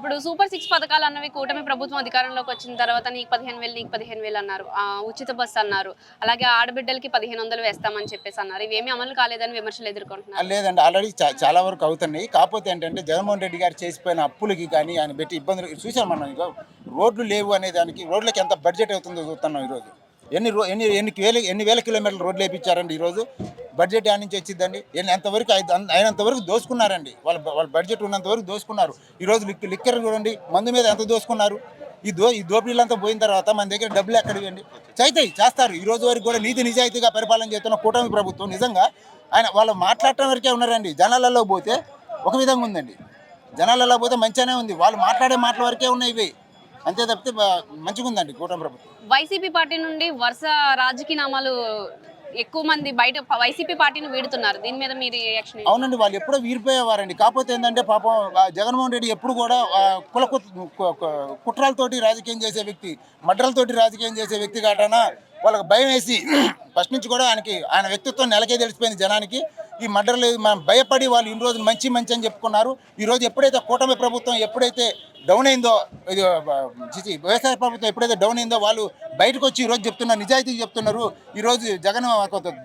ఇప్పుడు సూపర్ 6 పథకాలు అన్నవి కూటమి ప్రభుత్వం అధికారంలోకి వచ్చిన తర్వాత నీకు 15,000 నీకు 15,000 అన్నారు. ఉచిత బస్సు అన్నారు. అలాగే ఆడబిడ్డలకి 1,500 వేస్తామని చెప్పేసి అన్నారు. ఇవేమీ అమలు కాలేదని విమర్శలు ఎదుర్కొంటున్నారు. లేదండి, ఆల్రెడీ చాలా వరకు అవుతున్నాయి. కాకపోతే ఏంటంటే జగన్మోహన్ రెడ్డి గారు చేసిపోయిన అప్పులకి కానీ ఆయన పెట్టి ఇబ్బందులు చూసాం మనం. ఇక రోడ్లు లేవు అనే దానికి రోడ్లకి ఎంత బడ్జెట్ అవుతుందో చూస్తున్నాం ఈరోజు. ఎన్ని వేల కిలోమీటర్లు రోడ్లు వేయించారండి ఈరోజు. బడ్జెట్ యాడ్ నుంచి వచ్చిందండి. ఎంతవరకు అయినంతవరకు దోసుకున్నారండి. వాళ్ళ బడ్జెట్ ఉన్నంతవరకు దోసుకున్నారు. ఈరోజు లిక్కర్ చూడండి, మందు మీద ఎంత దోసుకున్నారు. ఈ దోపిడీలంతా పోయిన తర్వాత మన దగ్గర డబ్బులు ఎక్కడివండి? చేస్తారు. ఈ రోజు వరకు కూడా నీతి నిజాయితీగా పరిపాలన చేస్తున్న కూటమి ప్రభుత్వం నిజంగా వాళ్ళు మాట్లాడటం వరకే ఉన్నారండి. జనాలలో పోతే ఒక విధంగా ఉందండి. జనాలలో పోతే మంచిగానే ఉంది. వాళ్ళు మాట్లాడే మాటల వరకే ఉన్నాయి ఇవి. అంతే తప్పితే మంచిగా ఉందండి కూటమి ప్రభుత్వం. వైసీపీ పార్టీ నుండి వరుస రాజకీయనామాలు ఎక్కువ మంది బయట వైసీపీ పార్టీని వీడుతున్నారు. దీని మీద మీరు రియాక్షన్? అవునండి, వాళ్ళు ఎప్పుడో వీరిపోయేవారండి. కాకపోతే ఏంటంటే పాపం జగన్మోహన్ రెడ్డి ఎప్పుడు కూడా కుట్రలతోటి రాజకీయం చేసే వ్యక్తి, మడ్రలతోటి రాజకీయం చేసే వ్యక్తి కాటనా వాళ్ళకి భయం వేసి ఫస్ట్ నుంచి కూడా ఆయన వ్యక్తిత్వం నెలకే తెలిసిపోయింది జనానికి. ఈ మడ్రలు భయపడి వాళ్ళు ఇన్ని రోజులు మంచి అని చెప్పుకున్నారు. ఈరోజు ఎప్పుడైతే కూటమి ప్రభుత్వం ఎప్పుడైతే డౌన్ అయిందో, ఇది వ్యవసాయ ప్రభుత్వం ఎప్పుడైతే డౌన్ అయిందో వాళ్ళు బయటకు వచ్చి ఈరోజు చెప్తున్నారు, నిజాయితీ చెప్తున్నారు. ఈరోజు జగన్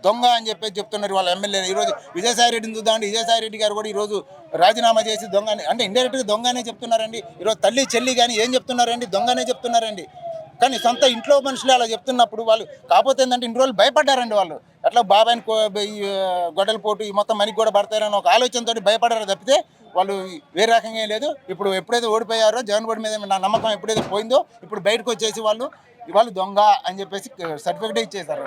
దొంగ అని చెప్పేసి చెప్తున్నారు వాళ్ళ ఎమ్మెల్యే. ఈరోజు విజయసాయి రెడ్డిని చూద్దామండి, విజయసాయి రెడ్డి గారు కూడా ఈరోజు రాజీనామా చేసి దొంగ అంటే ఇండైరెక్ట్గా దొంగనే చెప్తున్నారండి. ఈరోజు తల్లి చెల్లి కానీ ఏం చెప్తున్నారండి? దొంగనే చెప్తున్నారండి. కానీ సొంత ఇంట్లో మనుషులు అలా చెప్తున్నప్పుడు వాళ్ళు కాకపోతే ఏంటంటే ఇన్ని రోజులు భయపడ్డారండి. వాళ్ళు ఎట్లా బాబాయిని గొడ్డల పోటు ఈ మొత్తం మనకి కూడా పడతారని ఒక ఆలోచనతో భయపడారో తప్పితే వాళ్ళు వేరే రకంగా ఏం లేదు. ఇప్పుడు ఎప్పుడైతే ఓడిపోయారో జగన్ బోర్డు మీద నా నమ్మకం ఎప్పుడైతే పోయిందో ఇప్పుడు బయటకు వచ్చేసి వాళ్ళు దొంగ అని చెప్పేసి సర్టిఫికేట్ ఇచ్చేసారు.